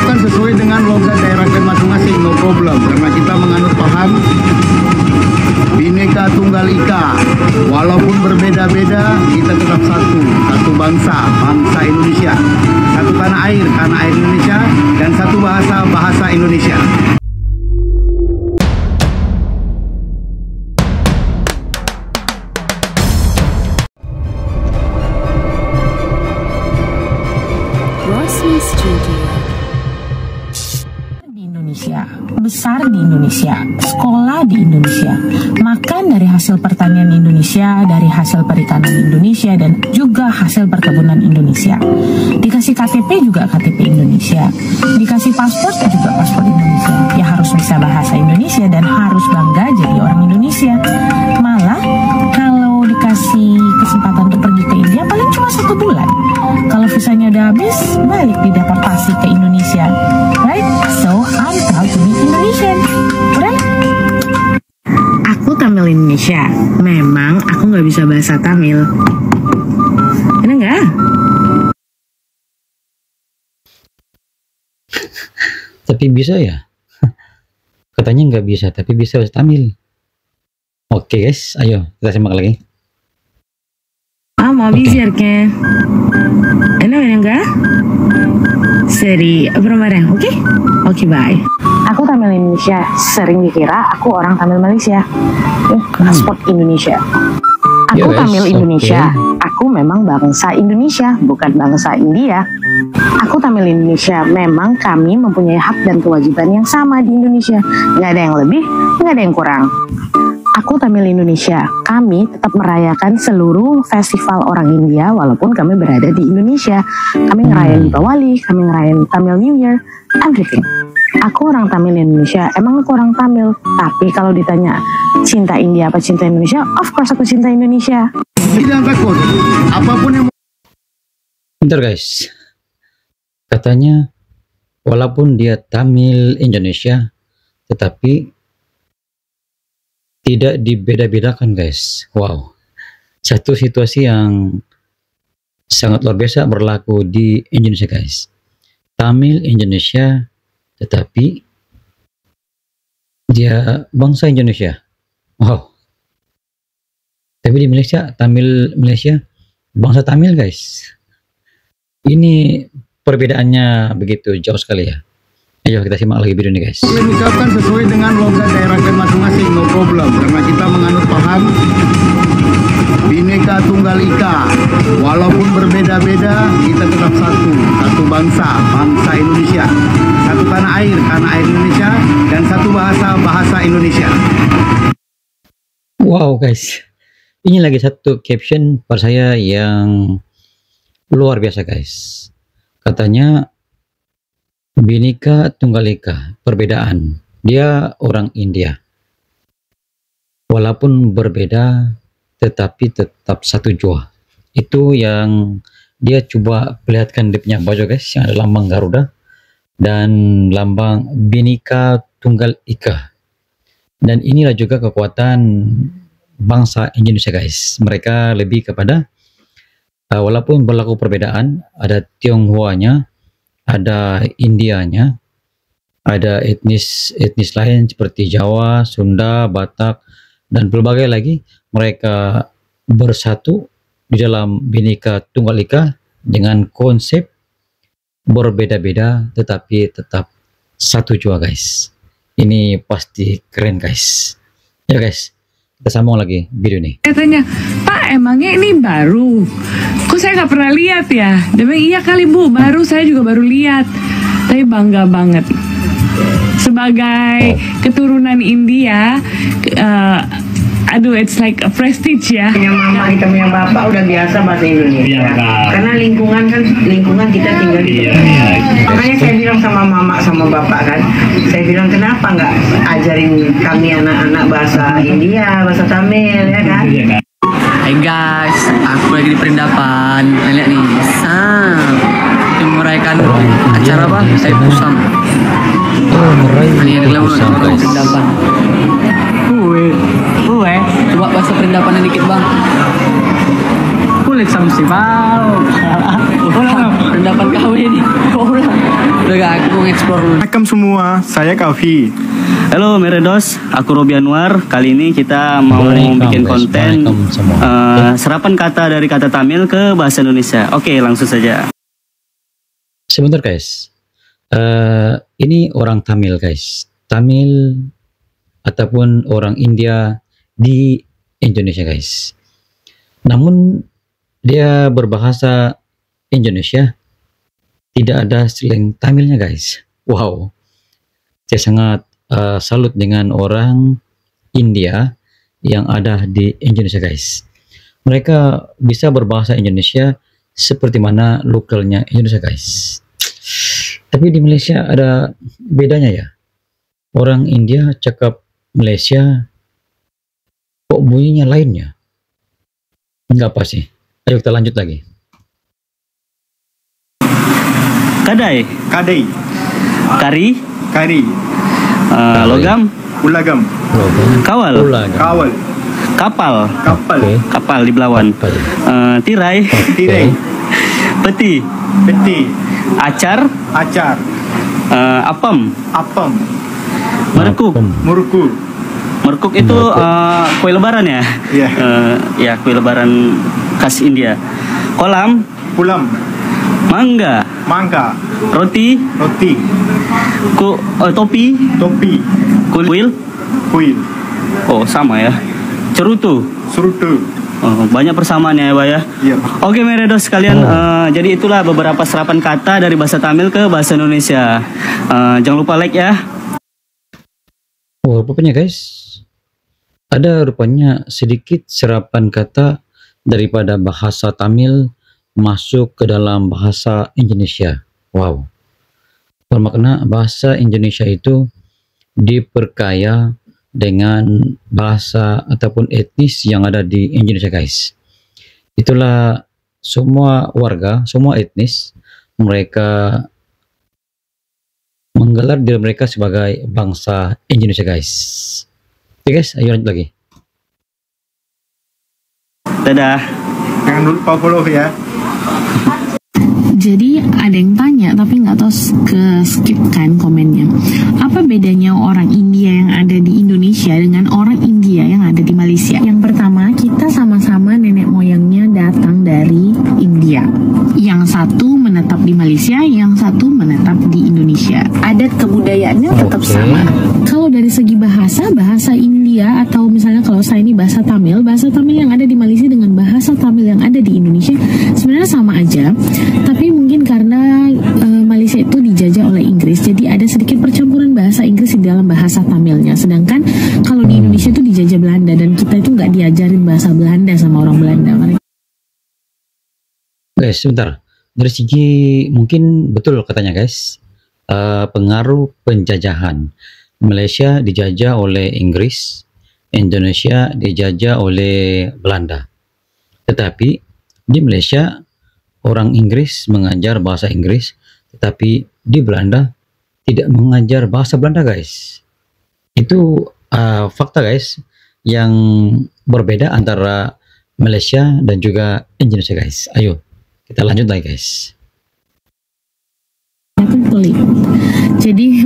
ucapkan sesuai dengan logat daerah kalian masing-masing, no problem. Karena kita menganut paham Bhinneka Tunggal Ika. Walaupun berbeda-beda, kita tetap satu. Satu bangsa, bangsa Indonesia. Satu tanah air Indonesia. Dan satu bahasa, bahasa Indonesia. Di Indonesia, besar di Indonesia, sekolah di Indonesia, makan dari hasil pertanian Indonesia, dari hasil perikanan Indonesia, dan juga hasil perkebunan Indonesia. Dikasih KTP juga KTP Indonesia, dikasih paspor juga paspor Indonesia. Ya harus bisa bahasa Indonesia dan harus bangga jadi orang Indonesia. Malah kalau dikasih kesempatan untuk pergi ke India paling cuma 1 bulan. Kalau visanya udah habis, balik dideportasi ke Indonesia. Right? So, I'm proud to be Indonesian. Right? Aku Tamil Indonesia. Memang aku nggak bisa bahasa Tamil. Bener nggak? Tapi bisa ya? Katanya nggak bisa, tapi bisa bahasa Tamil. Oke guys, ayo kita simak lagi. Mau bicaranya. Enak enggak? Seri bermarah, oke? Oke, bye. Aku Tamil Indonesia. Sering dikira aku orang Tamil Malaysia. Paspor Indonesia. Aku Tamil Indonesia. Aku memang bangsa Indonesia, bukan bangsa India. Aku Tamil Indonesia. Memang kami mempunyai hak dan kewajiban yang sama di Indonesia. Nggak ada yang lebih, nggak ada yang kurang. Aku Tamil Indonesia. Kami tetap merayakan seluruh festival orang India walaupun kami berada di Indonesia. Kami ngerayain Diwali, kami ngerayain Tamil New Year, everything. Aku orang Tamil Indonesia. Emang aku orang Tamil. Tapi kalau ditanya cinta India apa cinta Indonesia, of course aku cinta Indonesia. Jangan takut. Apapun yang Bentar guys. Katanya walaupun dia Tamil Indonesia, tetapi tidak dibeda-bedakan guys. Wow, satu situasi yang sangat luar biasa berlaku di Indonesia guys. Tamil Indonesia tetapi dia bangsa Indonesia. Wow, tapi di Malaysia, Tamil Malaysia bangsa Tamil guys. Ini perbedaannya begitu jauh sekali ya. Ayo kita simak lagi video ini guys. kalian ucapkan sesuai dengan logat daerah kalian masing-masing, no problem. Karena kita menganut paham Bhinneka Tunggal Ika. Walaupun berbeda-beda, kita tetap satu. Satu bangsa, bangsa Indonesia. Satu tanah air Indonesia. Dan satu bahasa, bahasa Indonesia. Wow guys, ini lagi satu caption per saya yang luar biasa guys. Katanya Bhinneka Tunggal Ika, perbedaan. Dia orang India. Walaupun berbeda, tetapi tetap satu jua. Itu yang dia coba perlihatkan dia punya baju guys, yang ada lambang Garuda dan lambang Bhinneka Tunggal Ika. Dan inilah juga kekuatan bangsa Indonesia guys. Mereka lebih kepada walaupun berlaku perbedaan, ada Tionghoanya, ada Indianya, ada etnis lain seperti Jawa, Sunda, Batak, dan berbagai lagi. Mereka bersatu di dalam Bhinneka Tunggal Ika dengan konsep berbeda-beda tetapi tetap satu jua guys. Ini pasti keren guys. Ya guys, kita sambung lagi video ini. Katanya, Pak emangnya ini baru? Kok saya nggak pernah lihat ya? Dia bilang, iya kali Bu, baru, saya juga baru lihat. Tapi bangga banget. Sebagai keturunan India, aduh, it's like a prestige ya. Punya mama, kita punya bapak udah biasa bahasa Indonesia. Karena lingkungan kita tinggal di makanya saya bilang sama mama sama bapak kan, saya bilang kenapa nggak ajarin kami anak-anak bahasa India, bahasa Tamil ya kan? Hai guys, aku lagi di Perindapan. Lihat nih, ini merayakan acara apa? Saya Pusam. Oh, merayakan Ini ada Pusam guys. Perindapan. Coba bahasa Perindapan dikit bang. Kulit sama si Bal. Perindapan kawin. Udah gak aku nge-explore dulu. Assalamualaikum semua, saya Kaufi. Halo Meredos, aku Robi Anwar. Kali ini kita mau Waalaikumsalam, bikin guys. konten Waalaikumsalam semua. serapan kata dari kata Tamil ke bahasa Indonesia. Oke, langsung saja. Sebentar guys. Ini orang Tamil guys. Tamil ataupun orang India di Indonesia guys. Namun dia berbahasa Indonesia, tidak ada slang Tamilnya guys. Wow. Saya sangat salut dengan orang India yang ada di Indonesia guys. Mereka bisa berbahasa Indonesia seperti mana lokalnya Indonesia guys. Tapi di Malaysia ada bedanya ya. Orang India cakap Malaysia kok bunyinya lainnya. Enggak apa sih. Ayo kita lanjut lagi. Kadai, Kadai, kari, Kari, logam, Ulagam, kawal, Kawal, kapal, Kapal, Oke. kapal di Belawan, Kapal. tirai, Tirai, peti, Peti, acar, Acar, apam, Apam, merkuk. Murku, Merkuk itu kue lebaran ya? Iya. Ya, kue lebaran khas India. Kolam, Pulam, mangga, Mangga, roti, Roti, topi, Topi, kuil. Kuil, Oh, sama ya. Cerutu. Surutu. Oh, banyak persamaannya ya, Pak ya. Iya. Oke, Meredos sekalian, jadi itulah beberapa serapan kata dari bahasa Tamil ke bahasa Indonesia. Jangan lupa like ya. Oh, rupanya guys, ada rupanya sedikit serapan kata daripada bahasa Tamil masuk ke dalam bahasa Indonesia. Wow. Bermakna bahasa Indonesia itu diperkaya dengan bahasa ataupun etnis yang ada di Indonesia guys. Itulah semua warga, semua etnis, mereka menggelar diri mereka sebagai bangsa Indonesia guys. Oke guys, ayo lanjut lagi. Dadah. Jangan lupa follow ya. Jadi ada yang tanya tapi nggak tahu ke skip kan komennya. Apa bedanya orang India yang ada di Indonesia dengan orang India yang ada di Malaysia? Yang pertama, kita sama-sama nenek moyangnya datang dari India. Yang satu menetap di Malaysia, yang satu menetap di Indonesia. Adat kebudayaannya tetap Oke. sama. Kalau dari segi bahasa, bahasa India atau misalnya kalau saya ini bahasa Tamil yang ada di Malaysia dengan bahasa Tamil yang ada di Indonesia sebenarnya sama aja. Tapi mungkin karena Malaysia itu dijajah oleh Inggris, jadi ada sedikit percampuran bahasa Inggris di dalam bahasa Tamilnya. Sedangkan kalau di Indonesia itu dijajah Belanda dan kita itu nggak diajarin bahasa Belanda sama orang Belanda. Guys, sebentar. Dari segi mungkin betul katanya guys, pengaruh penjajahan. Malaysia dijajah oleh Inggris, Indonesia dijajah oleh Belanda. Tetapi di Malaysia orang Inggris mengajar bahasa Inggris, tetapi di Belanda tidak mengajar bahasa Belanda guys. Itu fakta guys yang berbeda antara Malaysia dan juga Indonesia guys. Ayo kita lanjut lagi guys. Itu pelik. Jadi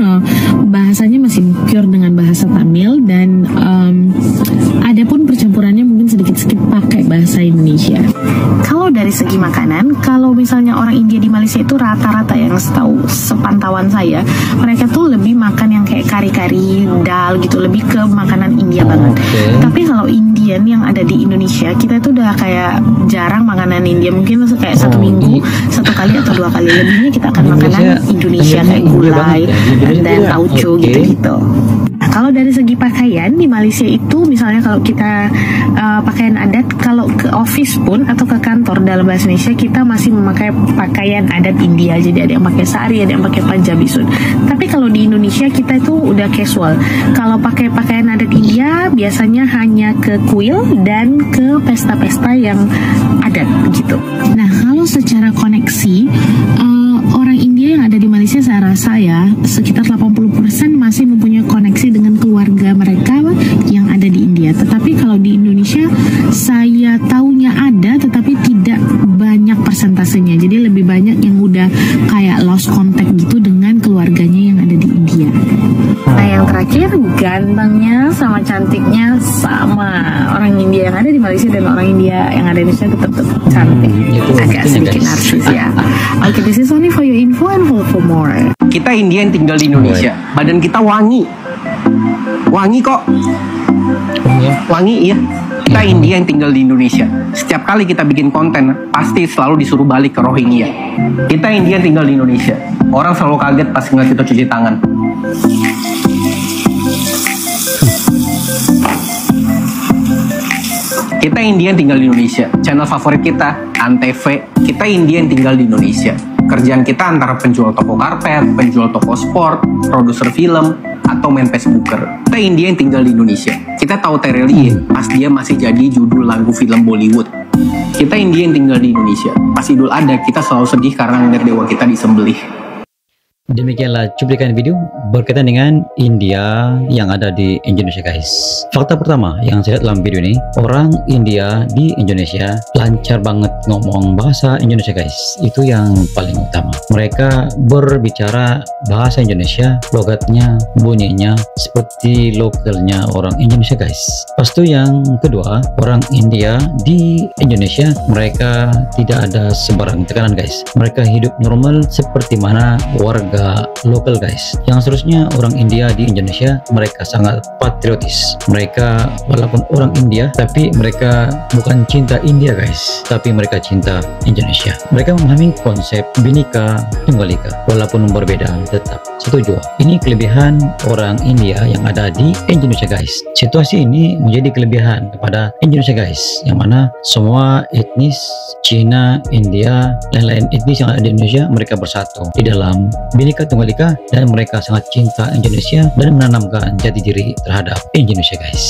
bahasanya masih pure dengan bahasa Tamil dan ada pun percampurannya mungkin sedikit-sedikit pakai bahasa Indonesia. Kalau dari segi makanan, kalau misalnya orang India di Malaysia itu rata-rata yang setahu sepantauan saya, mereka tuh lebih makan yang kayak kari-kari, dal gitu, lebih ke makanan India banget. Tapi kalau Indian yang ada di Indonesia, kita itu udah kayak jarang makanan India, mungkin kayak satu minggu, satu kali atau dua kali. Lebihnya kita akan makanan Indonesia kayak gulai dan tauco gitu-gitu. Nah, kalau dari segi pakaian di Malaysia itu misalnya kalau kita pakaian adat, kalau ke office pun atau ke kantor dalam bahasa Indonesia kita masih memakai pakaian adat India. Jadi ada yang pakai sari, ada yang pakai Punjabi suit. Tapi kalau di Indonesia kita itu udah casual. Kalau pakai pakaian adat India biasanya hanya ke kuil dan ke pesta-pesta yang adat gitu. Nah, kalau secara koneksi orang India yang ada di Malaysia saya rasa ya sekitar 80% masih mempunyai koneksi dengan keluarga mereka yang ada di India. Tetapi kalau di Indonesia saya taunya ada tetapi tidak banyak persentasenya. Jadi lebih banyak yang udah kayak lost contact gitu dengan pikir gantengnya sama cantiknya sama orang India yang ada di Malaysia dan orang India yang ada di Indonesia tetap cantik. Itu Agak artinya, sedikit guys. narsis ya. Oke, this is only for your info and for more. Kita India yang tinggal di Indonesia. Badan kita wangi. Wangi kok. Wangi iya. Kita India yang tinggal di Indonesia. Setiap kali kita bikin konten, pasti selalu disuruh balik ke Rohingya. Kita India yang tinggal di Indonesia. Orang selalu kaget pas ngeliat kita cuci tangan. Kita India yang tinggal di Indonesia. Channel favorit kita, Antv. Kita India yang tinggal di Indonesia. Kerjaan kita antara penjual toko karpet, penjual toko sport, produser film, atau main Facebooker. Kita India yang tinggal di Indonesia. Kita tahu Terelie pas dia masih jadi judul lagu film Bollywood. Kita India yang tinggal di Indonesia. Pas Idul Adha kita selalu sedih karena ngeliat dewa kita disembelih. Demikianlah cuplikan video berkaitan dengan India yang ada di Indonesia, guys. Fakta pertama yang saya lihat dalam video ini, orang India di Indonesia lancar banget ngomong bahasa Indonesia, guys. Itu yang paling utama. Mereka berbicara bahasa Indonesia, logatnya, bunyinya seperti lokalnya orang Indonesia, guys. Pas itu yang kedua, orang India di Indonesia, mereka tidak ada sembarang tekanan, guys. Mereka hidup normal seperti mana warga lokal, guys. Yang seterusnya, orang India di Indonesia, mereka sangat patriotis. Mereka walaupun orang India, tapi mereka bukan cinta India, guys, tapi mereka cinta Indonesia. Mereka memahami konsep Bhinneka Tunggal Ika, walaupun berbeda tetap satu jua. Ini kelebihan orang India yang ada di Indonesia, guys. Situasi ini menjadi kelebihan kepada Indonesia, guys, yang mana semua etnis Cina, India, dan lain etnis yang ada di Indonesia, mereka bersatu di dalam Bhinneka Tunggal Ika, dan mereka sangat cinta Indonesia dan menanamkan jati diri terhadap Indonesia, guys.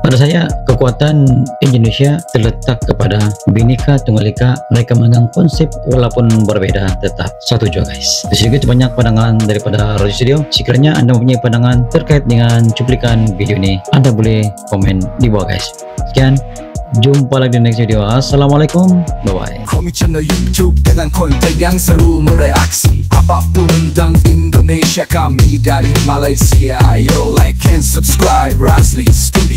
Pada saya, kekuatan Indonesia terletak kepada Bhinneka Tunggal Ika. Mereka memegang konsep walaupun berbeda tetap satu jua, guys. Sedikit banyak pandangan daripada Roger Studio. Sekiranya Anda mempunyai pandangan terkait dengan cuplikan video ini, Anda boleh komen di bawah, guys. Sekian, jumpa lagi di next video. Assalamualaikum, bye bye. Kami channel YouTube dengan konten yang seru mereaksi apapun tentang Indonesia, kami dari Malaysia. Ayo like and subscribe Razli Studio.